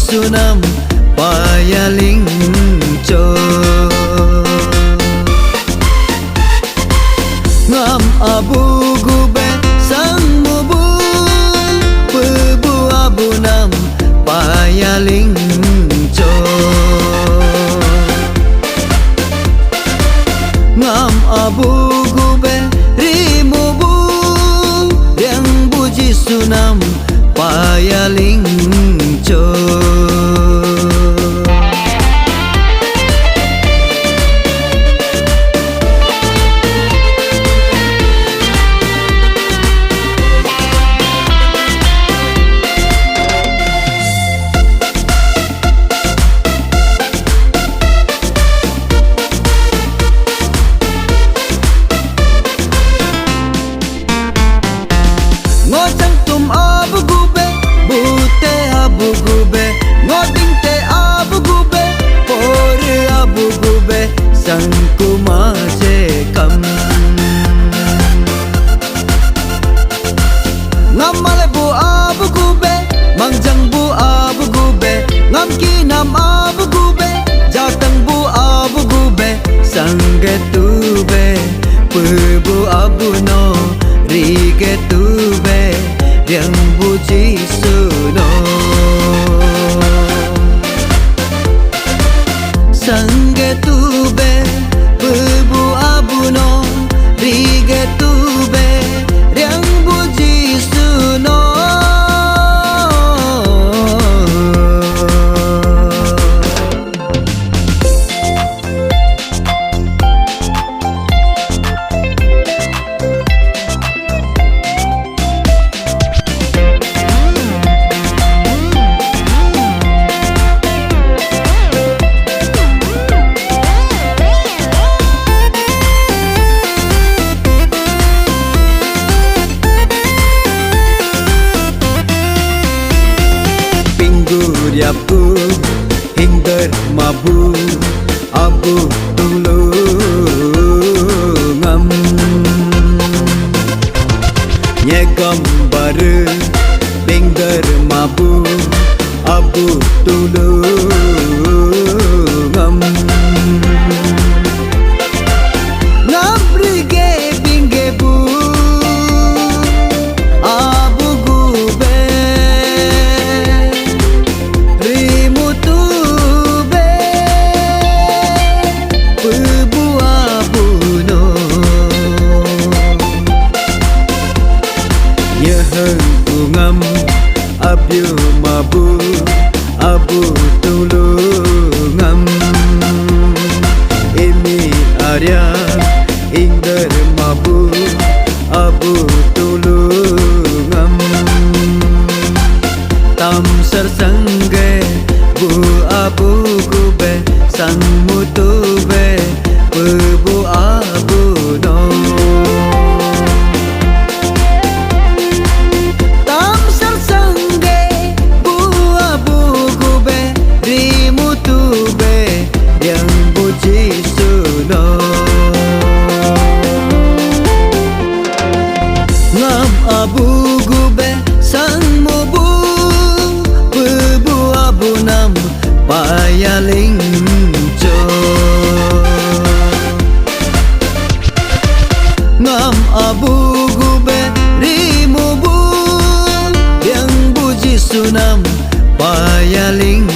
sunam payaling cho ngam abu gube sang mubu pebu abu nam payaling cho ngam abu gube rimubu yang buji sunam payaling cho ngojang tum abu gube bute abu gube ngoding te abu gube pore abu gube sangku maje kam ngamal bu abu gube mangjang bu abu gube ngam kinam abu gube jatang bu abu gube sangge tube pebu abu no rige tube yang buji suno sangge tube pebu abu no rige tube yang buji suno yapu hinggar mabu abu tulu ngam nyegam baru hinggar mabu abu tulu ngam ngabrige binge bu abu gube ngam abu mabu abu tulu ngam ini arya ingder mabu abu tulu ngam tam sersangge bu abu gube sang mutube pebu abu no ngam abu gube sang mubu pebu abu nam payaling cho ngam abu gube rimubu yang buji sunam payaling